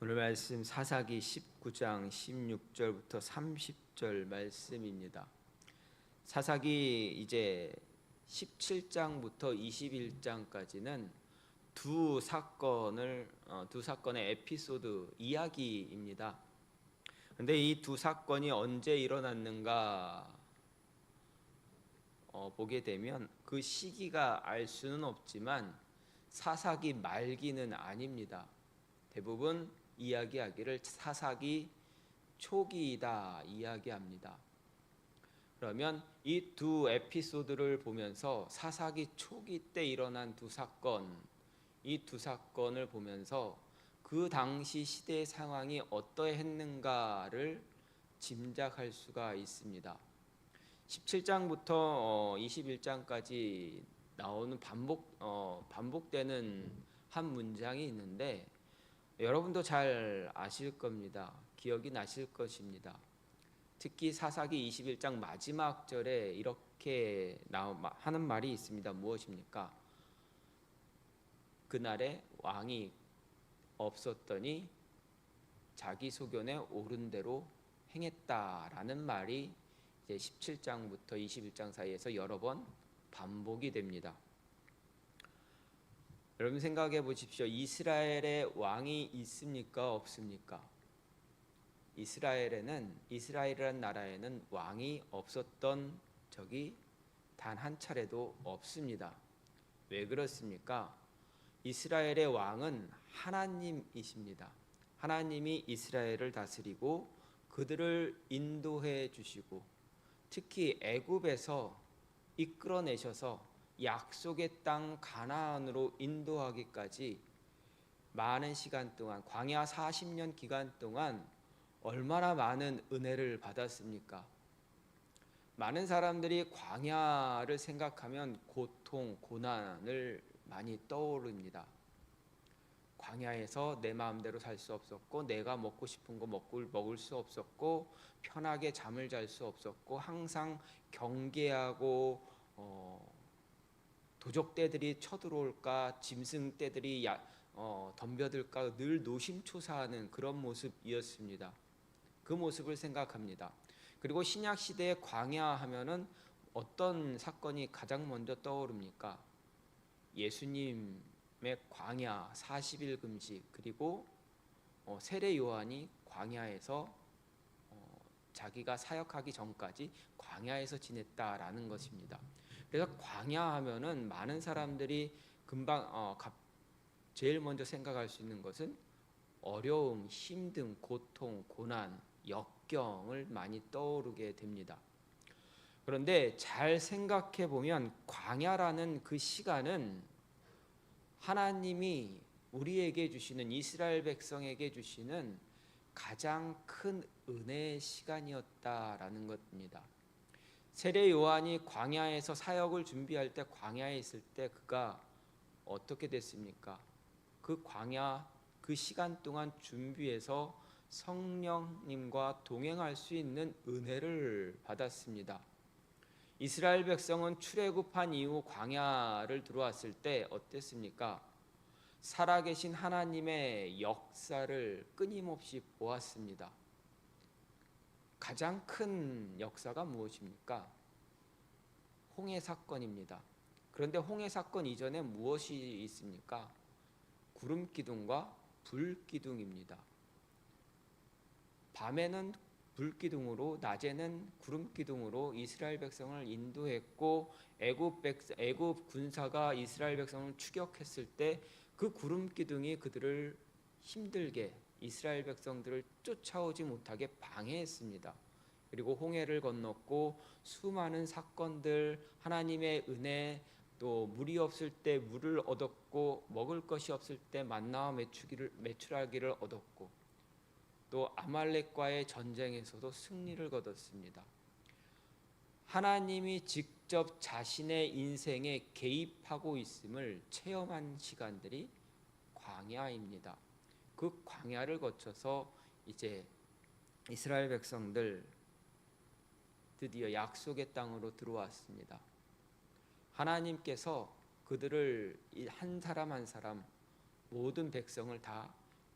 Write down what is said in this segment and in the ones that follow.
오늘 말씀 사사기 19장 16절부터 30절 말씀입니다. 사사기 이제 17장부터 21장까지는 두 사건의 에피소드 이야기입니다. 근데 이 두 사건이 언제 일어났는가 보게 되면 그 시기가 알 수는 없지만 사사기 말기는 아닙니다. 대부분 이야기하기를 사사기 초기이다 이야기합니다. 그러면 이 두 에피소드를 보면서 사사기 초기 때 일어난 두 사건, 이 두 사건을 보면서 그 당시 시대 상황이 어떠했는가를 짐작할 수가 있습니다. 17장부터 21장까지 나오는 반복되는 한 문장이 있는데 여러분도 잘 아실 겁니다. 기억이 나실 것입니다. 특히 사사기 21장 마지막 절에 이렇게 하는 말이 있습니다. 무엇입니까? 그날에 왕이 없었더니 자기 소견에 옳은 대로 행했다라는 말이 이제 17장부터 21장 사이에서 여러 번 반복이 됩니다. 여러분 생각해 보십시오. 이스라엘에 왕이 있습니까? 없습니까? 이스라엘이라는 나라에는 왕이 없었던 적이 단 한 차례도 없습니다. 왜 그렇습니까? 이스라엘의 왕은 하나님이십니다. 하나님이 이스라엘을 다스리고 그들을 인도해 주시고 특히 애굽에서 이끌어내셔서 약속의 땅 가나안으로 인도하기까지 많은 시간 동안 광야 40년 기간 동안 얼마나 많은 은혜를 받았습니까? 많은 사람들이 광야를 생각하면 고통, 고난을 많이 떠오릅니다. 광야에서 내 마음대로 살 수 없었고 내가 먹고 싶은 거 먹을 수 없었고 편하게 잠을 잘 수 없었고 항상 경계하고 도적떼들이 쳐들어올까 짐승떼들이 덤벼들까 늘 노심초사하는 그런 모습이었습니다. 그 모습을 생각합니다. 그리고 신약 시대의 광야 하면은 어떤 사건이 가장 먼저 떠오릅니까? 예수님의 광야 40일 금식 그리고 세례 요한이 광야에서 자기가 사역하기 전까지 광야에서 지냈다라는 것입니다. 그래서 광야 하면은 많은 사람들이 금방 제일 먼저 생각할 수 있는 것은 어려움, 힘듦, 고통, 고난, 역경을 많이 떠오르게 됩니다. 그런데 잘 생각해 보면 광야라는 그 시간은 하나님이 우리에게 주시는 이스라엘 백성에게 주시는 가장 큰 은혜의 시간이었다라는 것입니다. 세례 요한이 광야에서 사역을 준비할 때 광야에 있을 때 그가 어떻게 됐습니까? 그 광야 그 시간 동안 준비해서 성령님과 동행할 수 있는 은혜를 받았습니다. 이스라엘 백성은 출애굽한 이후 광야를 들어왔을 때 어땠습니까? 살아계신 하나님의 역사를 끊임없이 보았습니다. 가장 큰 역사가 무엇입니까? 홍해 사건입니다. 그런데 홍해 사건 이전에 무엇이 있습니까? 구름 기둥과 불 기둥입니다. 밤에는 불 기둥으로 낮에는 구름 기둥으로 이스라엘 백성을 인도했고 애굽 군사가 이스라엘 백성을 추격했을 때 그 구름 기둥이 그들을 힘들게 이스라엘 백성들을 쫓아오지 못하게 방해했습니다. 그리고 홍해를 건넜고 수많은 사건들 하나님의 은혜 또 물이 없을 때 물을 얻었고 먹을 것이 없을 때 만나와 메추라기를 얻었고 또 아말렉과의 전쟁에서도 승리를 거뒀습니다. 하나님이 직접 자신의 인생에 개입하고 있음을 체험한 시간들이 광야입니다. 그 광야를 거쳐서 이제 이스라엘 백성들 드디어 약속의 땅으로 들어왔습니다. 하나님께서 그들을 한 사람 한 사람 모든 백성을 다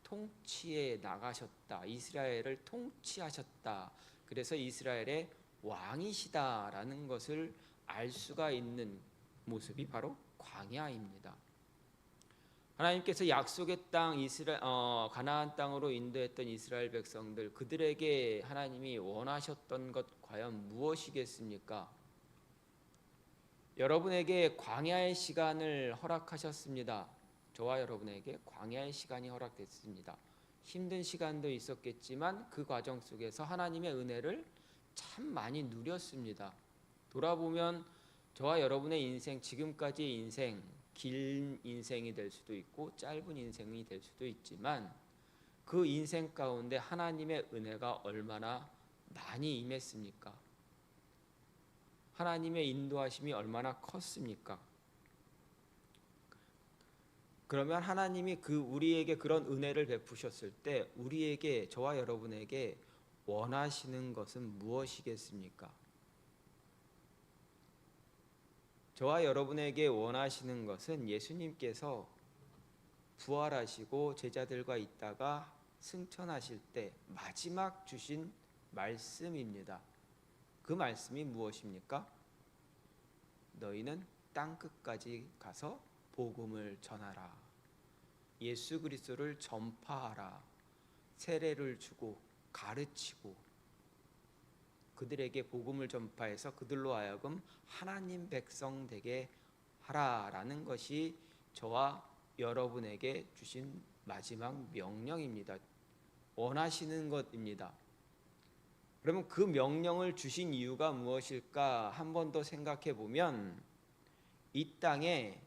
통치해 나가셨다. 이스라엘을 통치하셨다. 그래서 이스라엘의 왕이시다라는 것을 알 수가 있는 모습이 바로 광야입니다. 하나님께서 약속의 땅 가나안 땅으로 인도했던 이스라엘 백성들, 그들에게 하나님이 원하셨던 것 과연 무엇이겠습니까? 여러분에게 광야의 시간을 허락하셨습니다. 저와 여러분에게 광야의 시간이 허락됐습니다. 힘든 시간도 있었겠지만 그 과정 속에서 하나님의 은혜를 참 많이 누렸습니다. 돌아보면 저와 여러분의 인생, 지금까지의 인생, 긴 인생이 될 수도 있고 짧은 인생이 될 수도 있지만 그 인생 가운데 하나님의 은혜가 얼마나 많이 임했습니까? 하나님의 인도하심이 얼마나 컸습니까? 그러면 하나님이 우리에게 그런 은혜를 베푸셨을 때 우리에게, 저와 여러분에게 원하시는 것은 무엇이겠습니까? 저와 여러분에게 원하시는 것은 예수님께서 부활하시고 제자들과 있다가 승천하실 때 마지막 주신 말씀입니다. 그 말씀이 무엇입니까? 너희는 땅 끝까지 가서 복음을 전하라. 예수 그리스도를 전파하라. 세례를 주고 가르치고 그들에게 복음을 전파해서 그들로 하여금 하나님 백성 되게 하라라는 것이 저와 여러분에게 주신 마지막 명령입니다. 원하시는 것입니다. 그러면 그 명령을 주신 이유가 무엇일까? 한 번 더 생각해 보면 이 땅에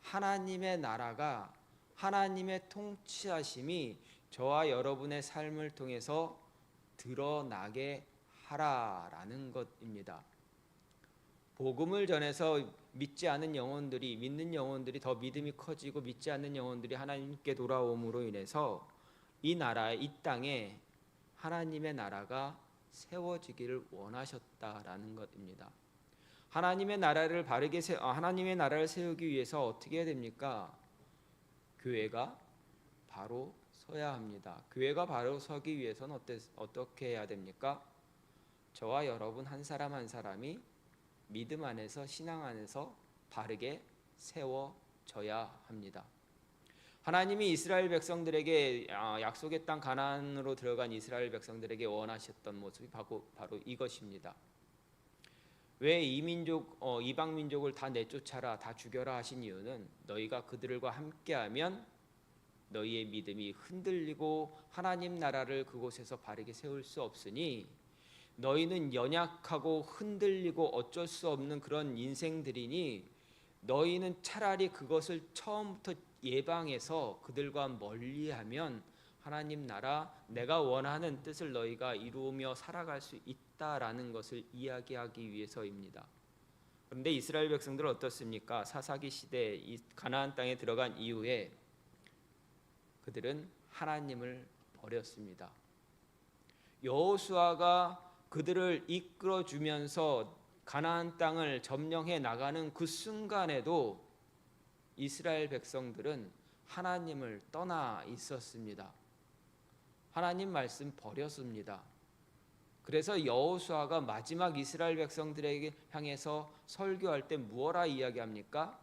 하나님의 나라가, 하나님의 통치하심이 저와 여러분의 삶을 통해서 드러나게 하라라는 것입니다. 복음을 전해서 믿지 않는 영혼들이, 믿는 영혼들이 더 믿음이 커지고 믿지 않는 영혼들이 하나님께 돌아옴으로 인해서 이 나라에, 이 땅에 하나님의 나라가 세워지기를 원하셨다라는 것입니다. 하나님의 나라를 하나님의 나라를 세우기 위해서 어떻게 해야 됩니까? 교회가 바로 서야 합니다. 교회가 바로 서기 위해서는 어떻게 해야 됩니까? 저와 여러분 한 사람 한 사람이 믿음 안에서, 신앙 안에서 바르게 세워져야 합니다. 하나님이 이스라엘 백성들에게, 약속의 땅 가나안으로 들어간 이스라엘 백성들에게 원하셨던 모습이 바로 이것입니다. 왜 이방 민족을 다 내쫓아라, 다 죽여라 하신 이유는 너희가 그들과 함께하면 너희의 믿음이 흔들리고 하나님 나라를 그곳에서 바르게 세울 수 없으니 너희는 연약하고 흔들리고 어쩔 수 없는 그런 인생들이니 너희는 차라리 그것을 처음부터 예방해서 그들과 멀리하면 하나님 나라, 내가 원하는 뜻을 너희가 이루며 살아갈 수 있다라는 것을 이야기하기 위해서입니다. 그런데 이스라엘 백성들은 어떻습니까? 사사기 시대 이 가나안 땅에 들어간 이후에 그들은 하나님을 버렸습니다. 여호수아가 그들을 이끌어 주면서 가나안 땅을 점령해 나가는 그 순간에도 이스라엘 백성들은 하나님을 떠나 있었습니다. 하나님 말씀 버렸습니다. 그래서 여호수아가 마지막 이스라엘 백성들에게 향해서 설교할 때 무엇라 이야기합니까?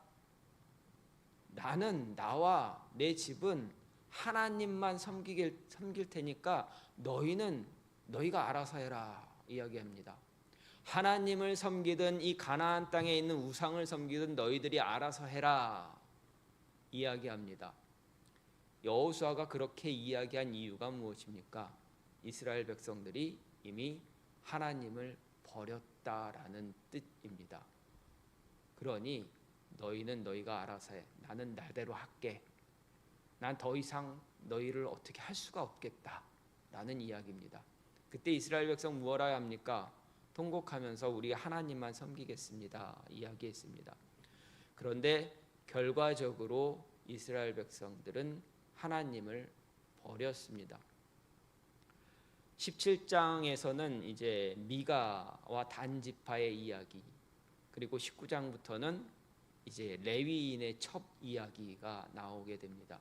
나는, 나와 내 집은 하나님만 섬길 테니까 너희가 알아서 해라 이야기합니다. 하나님을 섬기든 이 가나안 땅에 있는 우상을 섬기든 너희들이 알아서 해라 이야기합니다. 여호수아가 그렇게 이야기한 이유가 무엇입니까? 이스라엘 백성들이 이미 하나님을 버렸다라는 뜻입니다. 그러니 너희는 너희가 알아서 해. 나는 나대로 할게. 난 더 이상 너희를 어떻게 할 수가 없겠다라는 이야기입니다. 그때 이스라엘 백성 무엇라 합니까? 통곡하면서 우리 하나님만 섬기겠습니다 이야기했습니다. 그런데 결과적으로 이스라엘 백성들은 하나님을 버렸습니다. 17장에서는 이제 미가와 단 지파의 이야기, 그리고 19장부터는 이제 레위인의 첩 이야기가 나오게 됩니다.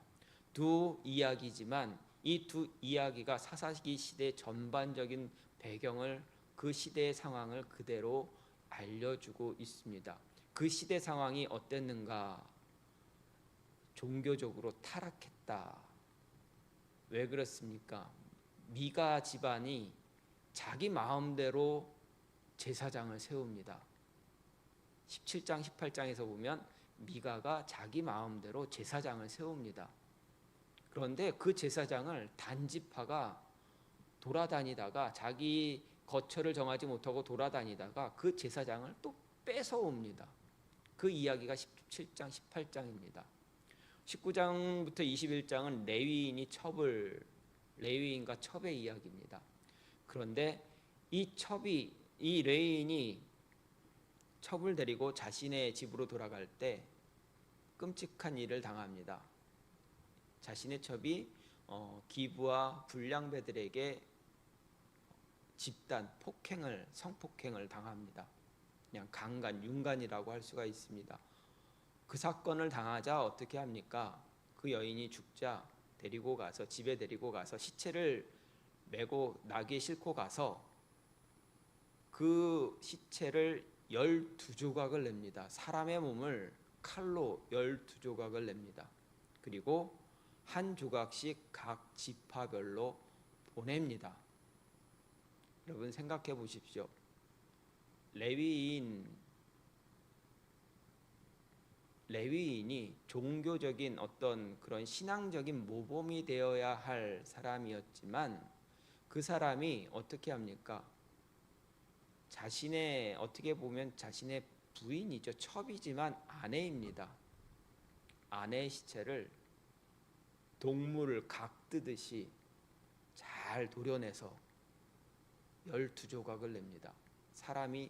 두 이야기지만 이 두 이야기가 사사기 시대 전반적인 배경을, 그 시대의 상황을 그대로 알려주고 있습니다. 그 시대 상황이 어땠는가? 종교적으로 타락했다. 왜 그렇습니까? 미가 집안이 자기 마음대로 제사장을 세웁니다. 17장 18장에서 보면 미가가 자기 마음대로 제사장을 세웁니다. 그런데 그 제사장을 단지파가 돌아다니다가, 자기 거처를 정하지 못하고 돌아다니다가 그 제사장을 또 뺏어옵니다. 그 이야기가 17장 18장입니다. 19장부터 21장은 레위인과 첩의 이야기입니다. 그런데 이 레위인이 첩을 데리고 자신의 집으로 돌아갈 때 끔찍한 일을 당합니다. 자신의 첩이 기부와 불량배들에게 집단 성폭행을 당합니다. 그냥 윤간이라고 할 수가 있습니다. 그 사건을 당하자 어떻게 합니까? 그 여인이 죽자 집에 데리고 가서 시체를 메고 나귀에 싣고 가서 그 시체를 12조각을 냅니다. 사람의 몸을 칼로 12조각을 냅니다. 그리고 한 조각씩 각 지파별로 보냅니다. 여러분 생각해 보십시오. 레위인이 종교적인 어떤 그런 신앙적인 모범이 되어야 할 사람이었지만, 그 사람이 어떻게 합니까? 어떻게 보면 자신의 부인이죠. 첩이지만 아내입니다. 아내의 시체를 동물을 각뜨듯이 잘 도려내서 12조각을 냅니다. 사람이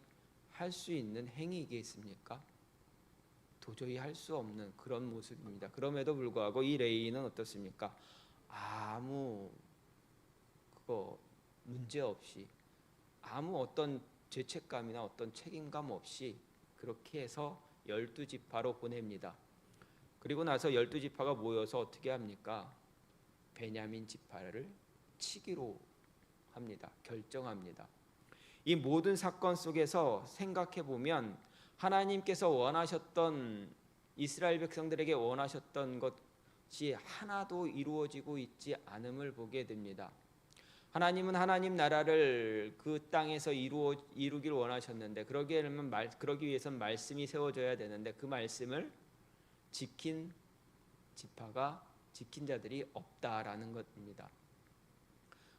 할 수 있는 행위이겠습니까? 도저히 할 수 없는 그런 모습입니다. 그럼에도 불구하고 이 레위인은 어떻습니까? 아무 문제 없이, 아무 어떤 죄책감이나 어떤 책임감 없이 그렇게 해서 12지파로 보냅니다. 그리고 나서 12지파가 모여서 어떻게 합니까? 베냐민 지파를 치기로 합니다. 결정합니다. 이 모든 사건 속에서 생각해 보면 하나님께서 원하셨던, 이스라엘 백성들에게 원하셨던 것이 하나도 이루어지고 있지 않음을 보게 됩니다. 하나님은 하나님 나라를 그 땅에서 이루길 원하셨는데, 그러기 위해서는 말씀이 세워져야 되는데, 그 말씀을 지킨 자들이 없다라는 것입니다.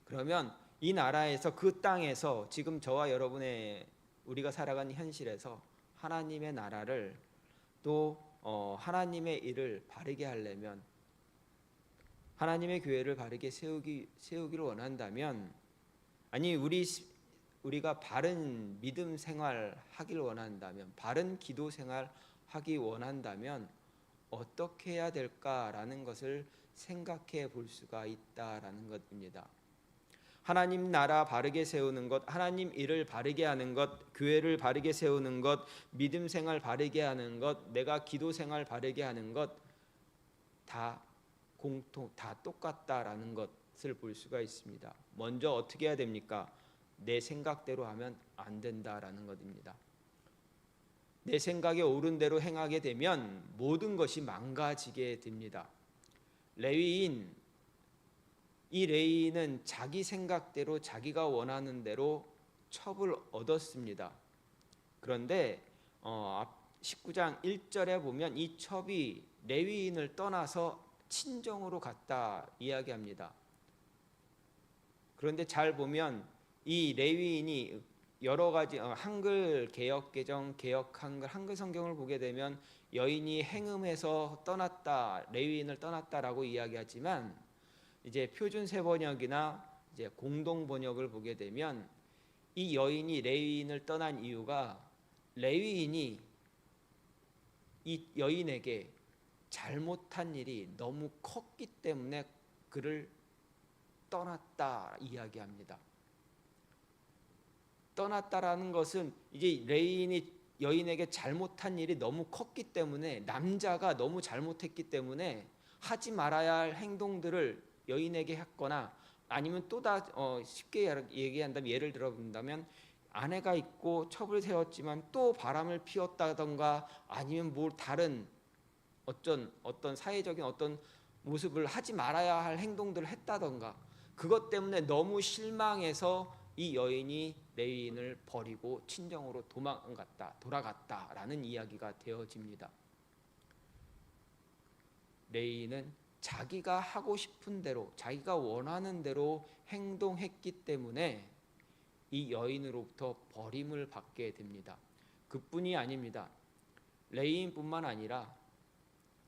그러면 이 나라에서, 그 땅에서, 지금 저와 우리가 살아가는 현실에서 하나님의 나라를 또 하나님의 일을 바르게 하려면, 하나님의 교회를 바르게 세우기를 원한다면, 우리가 바른 믿음 생활 하길 원한다면, 바른 기도 생활 하기 원한다면 어떻게 해야 될까라는 것을 생각해 볼 수가 있다라는 것입니다. 하나님 나라 바르게 세우는 것, 하나님 일을 바르게 하는 것, 교회를 바르게 세우는 것, 믿음 생활 바르게 하는 것, 내가 기도 생활 바르게 하는 것, 다 똑같다라는 것을 볼 수가 있습니다. 먼저 어떻게 해야 됩니까? 내 생각대로 하면 안 된다라는 것입니다. 내 생각에 옳은 대로 행하게 되면 모든 것이 망가지게 됩니다. 이 레위인은 자기 생각대로, 자기가 원하는 대로 첩을 얻었습니다. 그런데 19장 1절에 보면 이 첩이 레위인을 떠나서 친정으로 갔다 이야기합니다. 그런데 잘 보면 이 레위인이 여러 가지 한글 개역 개정, 개역 한글 성경을 보게 되면 여인이 행음해서 떠났다, 레위인을 떠났다라고 이야기하지만, 이제 표준 세번역이나 이제 공동 번역을 보게 되면 이 여인이 레위인을 떠난 이유가, 레위인이 이 여인에게 잘못한 일이 너무 컸기 때문에 그를 떠났다 이야기합니다. 떠났다라는 것은, 이제 레위인이 여인에게 잘못한 일이 너무 컸기 때문에, 남자가 너무 잘못했기 때문에 하지 말아야 할 행동들을 여인에게 했거나 아니면 쉽게 얘기한다면 예를 들어본다면 아내가 있고 첩을 세웠지만 또 바람을 피웠다던가 아니면 뭘 다른 어떤 사회적인 어떤 모습을 하지 말아야 할 행동들을 했다던가 그것 때문에 너무 실망해서 이 여인이 레위인을 버리고 친정으로 돌아갔다라는 이야기가 되어집니다. 레위인은 자기가 하고 싶은 대로 자기가 원하는 대로 행동했기 때문에 이 여인으로부터 버림을 받게 됩니다. 그뿐이 아닙니다. 레위인뿐만 아니라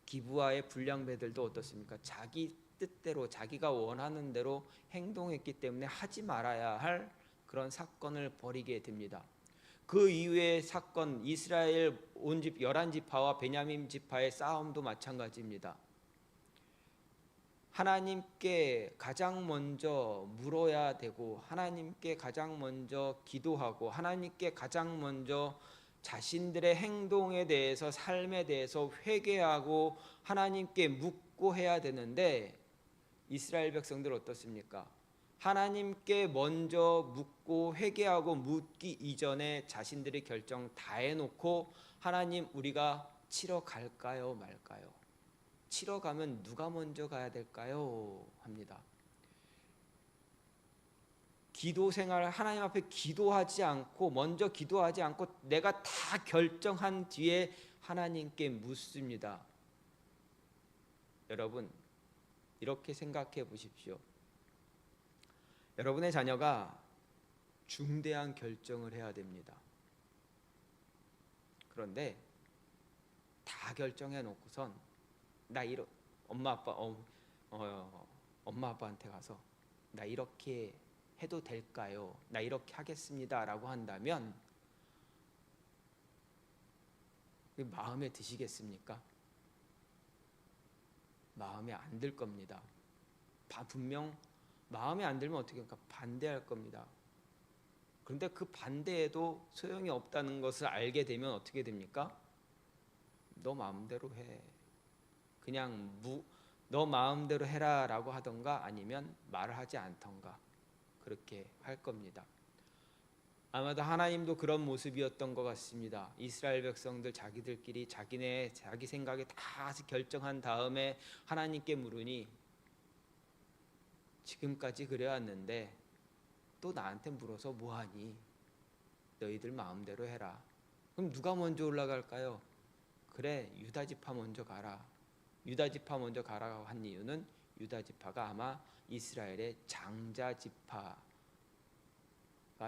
기브아의 불량배들도 어떻습니까? 자기 뜻대로 자기가 원하는 대로 행동했기 때문에 하지 말아야 할 그런 사건을 벌이게 됩니다. 그 이후의 사건 이스라엘 온 집 11지파와 베냐민 지파의 싸움도 마찬가지입니다. 하나님께 가장 먼저 물어야 되고 하나님께 가장 먼저 기도하고 하나님께 가장 먼저 자신들의 행동에 대해서 삶에 대해서 회개하고 하나님께 묻고 해야 되는데 이스라엘 백성들 어떻습니까? 하나님께 먼저 묻고 회개하고 묻기 이전에 자신들의 결정 다 해놓고 하나님 우리가 치러 갈까요 말까요? 치러 가면 누가 먼저 가야 될까요? 합니다. 기도 생활 하나님 앞에 먼저 기도하지 않고 내가 다 결정한 뒤에 하나님께 묻습니다. 여러분 이렇게 생각해 보십시오. 여러분의 자녀가 중대한 결정을 해야 됩니다. 그런데 다 결정해 놓고선 엄마 아빠한테 가서 나 이렇게 해도 될까요? 나 이렇게 하겠습니다라고 한다면 마음에 드시겠습니까? 마음에 안 들 겁니다. 분명 마음에 안 들면 어떻게 합니까? 반대할 겁니다. 그런데 그 반대에도 소용이 없다는 것을 알게 되면 어떻게 됩니까? 너 마음대로 해. 그냥 너 마음대로 해라라고 하던가 아니면 말을 하지 않던가 그렇게 할 겁니다. 아마도 하나님도 그런 모습이었던 것 같습니다. 이스라엘 백성들 자기들끼리 자기 생각에 다 결정한 다음에 하나님께 물으니 지금까지 그래왔는데 또 나한테 물어서 뭐하니? 너희들 마음대로 해라. 그럼 누가 먼저 올라갈까요? 그래 유다지파 먼저 가라. 유다지파 먼저 가라고 한 이유는 유다지파가 아마 이스라엘의 장자지파가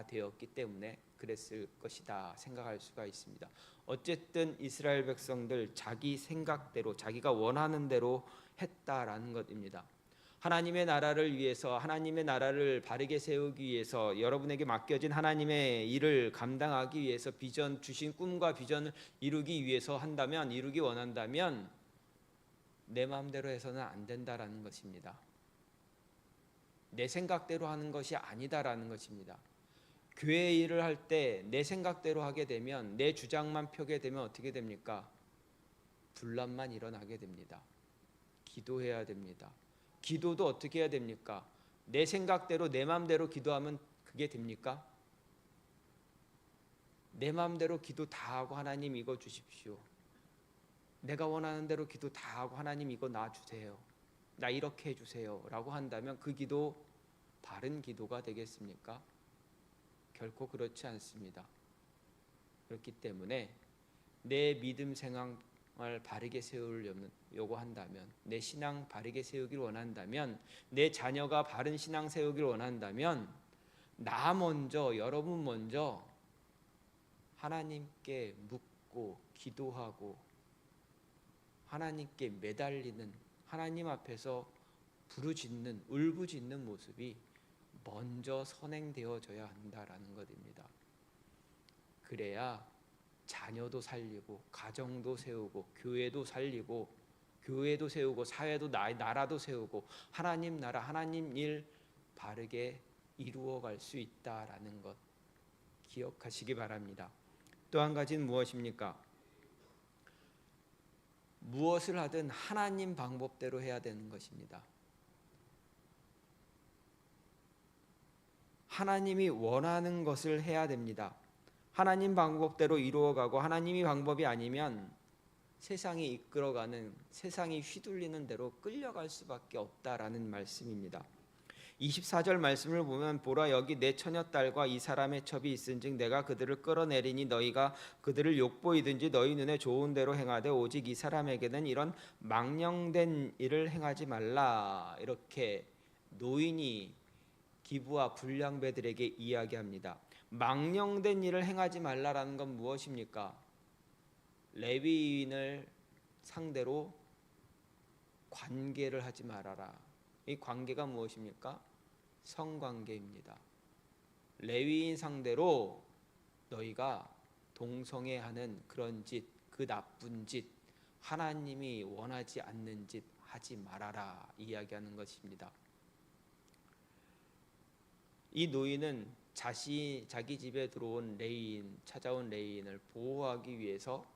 되었기 때문에 그랬을 것이다 생각할 수가 있습니다. 어쨌든 이스라엘 백성들 자기 생각대로 자기가 원하는 대로 했다라는 것입니다. 하나님의 나라를 위해서 하나님의 나라를 바르게 세우기 위해서 여러분에게 맡겨진 하나님의 일을 감당하기 위해서 주신 꿈과 비전을 이루기 원한다면 내 마음대로 해서는 안 된다라는 것입니다. 내 생각대로 하는 것이 아니다라는 것입니다. 교회 일을 할 때 내 생각대로 하게 되면 내 주장만 펴게 되면 어떻게 됩니까? 분란만 일어나게 됩니다. 기도해야 됩니다. 기도도 어떻게 해야 됩니까? 내 생각대로 내 마음대로 기도하면 그게 됩니까? 내 마음대로 기도 다 하고 하나님 이거 주십시오. 내가 원하는 대로 기도 다 하고 하나님 이거 놔주세요. 나 이렇게 해주세요 라고 한다면 그 기도 바른 기도가 되겠습니까? 결코 그렇지 않습니다. 그렇기 때문에 내 믿음 생활 바르게 요구한다면 내 신앙 바르게 세우기를 원한다면 내 자녀가 바른 신앙 세우기를 원한다면 나 먼저 여러분 먼저 하나님께 묻고 기도하고 하나님께 매달리는 하나님 앞에서 부르짖는 울부짖는 모습이 먼저 선행되어져야 한다라는 것입니다. 그래야 자녀도 살리고 가정도 세우고 교회도 세우고 사회도 나라도 세우고 하나님 나라 하나님 일 바르게 이루어갈 수 있다라는 것 기억하시기 바랍니다. 또 한 가지는 무엇입니까? 무엇을 하든 하나님 방법대로 해야 되는 것입니다. 하나님이 원하는 것을 해야 됩니다. 하나님 방법대로 이루어가고 하나님이 방법이 아니면 세상이 이끌어가는, 세상이 휘둘리는 대로 끌려갈 수밖에 없다라는 말씀입니다. 24절 말씀을 보면 보라 여기 내 처녀딸과 이 사람의 첩이 있은즉 내가 그들을 끌어내리니 너희가 그들을 욕보이든지 너희 눈에 좋은 대로 행하되 오직 이 사람에게는 이런 망령된 일을 행하지 말라. 이렇게 노인이 기부와 불량배들에게 이야기합니다. 망령된 일을 행하지 말라라는 건 무엇입니까? 레위인을 상대로 관계를 하지 말아라. 이 관계가 무엇입니까? 성관계입니다. 레위인 상대로 너희가 동성애하는 그런 짓, 그 나쁜 짓, 하나님이 원하지 않는 짓 하지 말아라 이야기하는 것입니다. 이 노인은 자기 집에 들어온 레위인, 찾아온 레위인을 보호하기 위해서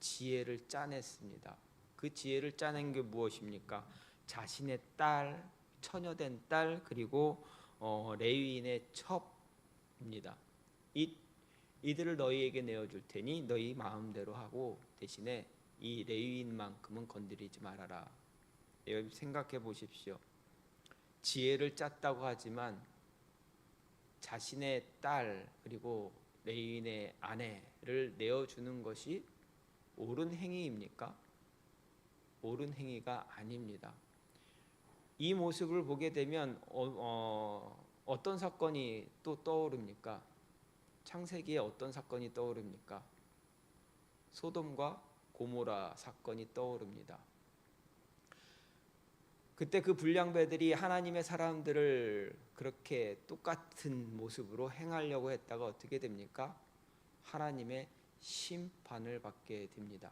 지혜를 짜냈습니다. 그 지혜를 짜낸 게 무엇입니까? 자신의 딸, 처녀된 딸, 그리고 레위인의 첩입니다. 이들을 너희에게 내어줄 테니 너희 마음대로 하고 대신에 이 레위인만큼은 건드리지 말아라. 생각해 보십시오. 지혜를 짰다고 하지만 자신의 딸 그리고 레위인의 아내를 내어주는 것이 옳은 행위입니까? 옳은 행위가 아닙니다. 이 모습을 보게 되면 어떤 사건이 또 떠오릅니까? 창세기에 어떤 사건이 떠오릅니까? 소돔과 고모라 사건이 떠오릅니다. 그때 그 불량배들이 하나님의 사람들을 그렇게 똑같은 모습으로 행하려고 했다가 어떻게 됩니까? 하나님의 심판을 받게 됩니다.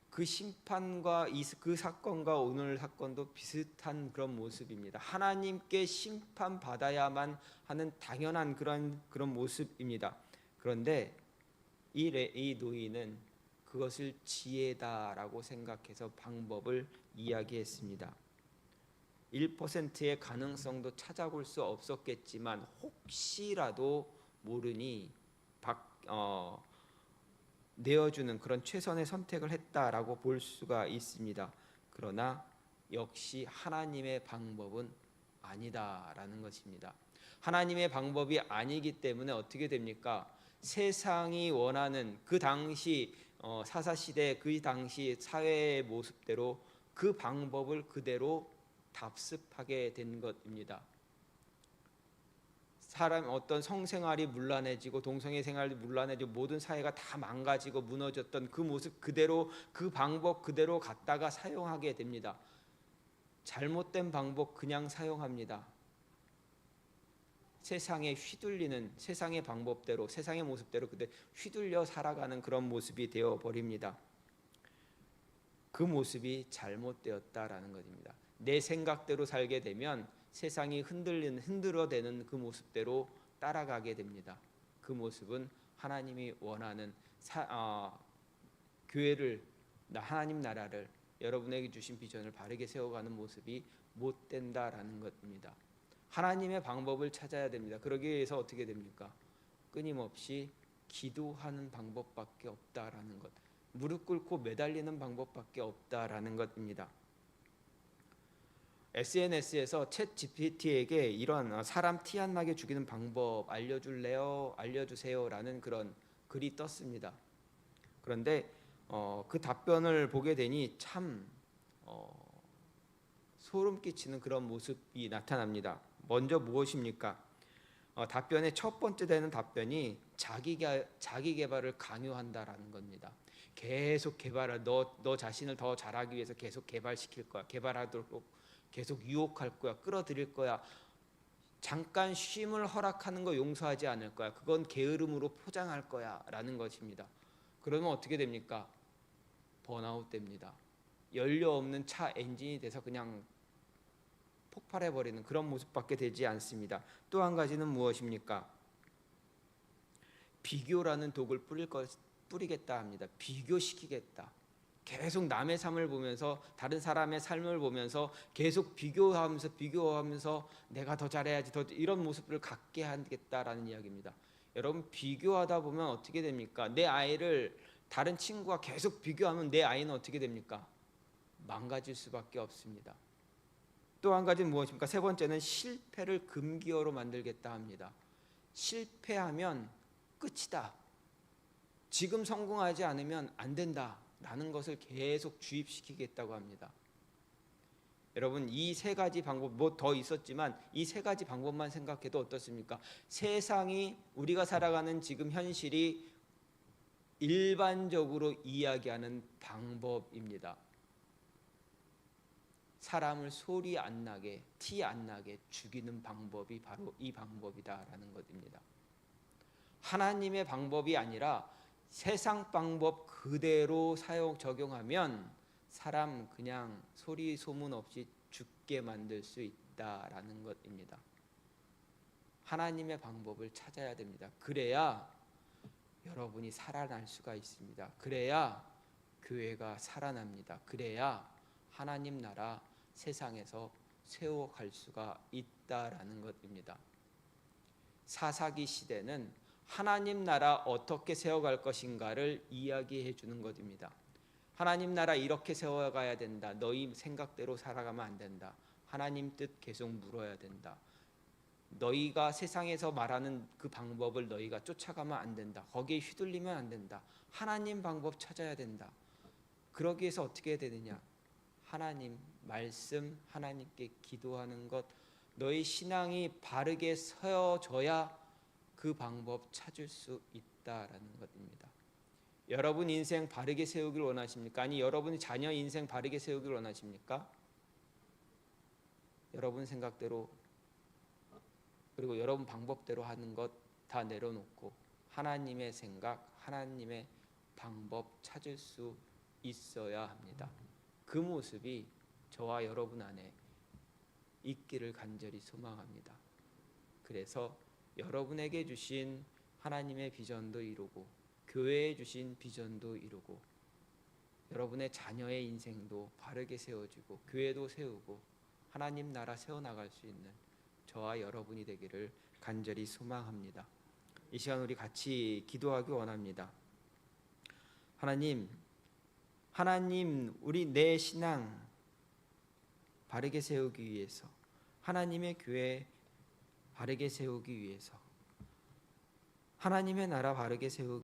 그 심판과 그 사건과 오늘 사건도 비슷한 그런 모습입니다. 하나님께 심판받아야만 하는 당연한 그런 모습입니다. 그런데 이 노인은 그것을 지혜다라고 생각해서 방법을 이야기했습니다. 1%의 가능성도 찾아볼 수 없었겠지만 혹시라도 모르니 내어주는 그런 최선의 선택을 했다라고 볼 수가 있습니다. 그러나 역시 하나님의 방법은 아니다라는 것입니다. 하나님의 방법이 아니기 때문에 어떻게 됩니까? 세상이 원하는 그 당시 사사시대 그 당시 사회의 모습대로 그 방법을 그대로 답습하게 된 것입니다. 어떤 성생활이 문란해지고 동성애 생활이 문란해지고 모든 사회가 다 망가지고 무너졌던 그 모습 그대로 그 방법 그대로 갖다가 사용하게 됩니다. 잘못된 방법 그냥 사용합니다. 세상에 휘둘리는 세상의 방법대로 세상의 모습대로 그대 휘둘려 살아가는 그런 모습이 되어 버립니다. 그 모습이 잘못되었다라는 것입니다. 내 생각대로 살게 되면 세상이 흔들어대는 그 모습대로 따라가게 됩니다. 그 모습은 하나님이 원하는 교회를 하나님 나라를 여러분에게 주신 비전을 바르게 세워가는 모습이 못 된다라는 것입니다. 하나님의 방법을 찾아야 됩니다. 그러기 위해서 어떻게 됩니까? 끊임없이 기도하는 방법밖에 없다라는 것, 무릎 꿇고 매달리는 방법밖에 없다라는 것입니다. SNS에서 챗 GPT에게 이런 사람 티 안 나게 죽이는 방법 알려줄래요? 알려주세요라는 그런 글이 떴습니다. 그런데 그 답변을 보게 되니 참 소름 끼치는 그런 모습이 나타납니다. 먼저 무엇입니까? 답변의 첫 번째 되는 답변이 자기 개발을 강요한다라는 겁니다. 계속 개발을 너 자신을 더 잘하기 위해서 계속 개발시킬 거야. 개발하도록 계속 유혹할 거야. 끌어들일 거야. 잠깐 쉼을 허락하는 거 용서하지 않을 거야. 그건 게으름으로 포장할 거야 라는 것입니다. 그러면 어떻게 됩니까? 번아웃 됩니다. 연료 없는 차 엔진이 돼서 그냥 폭발해버리는 그런 모습밖에 되지 않습니다. 또 한 가지는 무엇입니까? 비교라는 독을 뿌리겠다 합니다. 비교시키겠다. 계속 남의 삶을 보면서 다른 사람의 삶을 보면서 계속 비교하면서 내가 더 잘해야지 더 이런 모습을 갖게 하겠다라는 이야기입니다. 여러분 비교하다 보면 어떻게 됩니까? 내 아이를 다른 친구가 계속 비교하면 내 아이는 어떻게 됩니까? 망가질 수밖에 없습니다. 또 한 가지는 무엇입니까? 세 번째는 실패를 금기어로 만들겠다 합니다. 실패하면 끝이다. 지금 성공하지 않으면 안 된다. 라는 것을 계속 주입시키겠다고 합니다. 여러분 이 세 가지 방법 뭐 더 있었지만 이 세 가지 방법만 생각해도 어떻습니까? 세상이 우리가 살아가는 지금 현실이 일반적으로 이야기하는 방법입니다. 사람을 소리 안 나게 티 안 나게 죽이는 방법이 바로 이 방법이다라는 것입니다. 하나님의 방법이 아니라 세상 방법 그대로 적용하면 사람 그냥 소리 소문 없이 죽게 만들 수 있다라는 것입니다. 하나님의 방법을 찾아야 됩니다. 그래야 여러분이 살아날 수가 있습니다. 그래야 교회가 살아납니다. 그래야 하나님 나라 세상에서 세워갈 수가 있다라는 것입니다. 사사기 시대는 하나님 나라 어떻게 세워갈 것인가를 이야기해 주는 것입니다. 하나님 나라 이렇게 세워가야 된다. 너희 생각대로 살아가면 안 된다. 하나님 뜻 계속 물어야 된다. 너희가 세상에서 말하는 그 방법을 너희가 쫓아가면 안 된다. 거기에 휘둘리면 안 된다. 하나님 방법 찾아야 된다. 그러기 위해서 어떻게 해야 되느냐? 하나님 말씀, 하나님께 기도하는 것, 너희 신앙이 바르게 서어져야 그 방법 찾을 수 있다라는 것입니다. 여러분 인생 바르게 세우길 원하십니까? 아니 여러분 자녀 인생 바르게 세우길 원하십니까? 여러분 생각대로 그리고 여러분 방법대로 하는 것 다 내려놓고 하나님의 생각, 하나님의 방법 찾을 수 있어야 합니다. 그 모습이 저와 여러분 안에 있기를 간절히 소망합니다. 그래서 여러분에게 주신 하나님의 비전도 이루고 교회에 주신 비전도 이루고 여러분의 자녀의 인생도 바르게 세워지고 교회도 세우고 하나님 나라 세워나갈 수 있는 저와 여러분이 되기를 간절히 소망합니다. 이 시간 우리 같이 기도하기 원합니다. 하나님 우리 내 신앙 바르게 세우기 위해서 하나님의 교회 바르게 세우기 위해서 하나님의 나라 바르게 세우기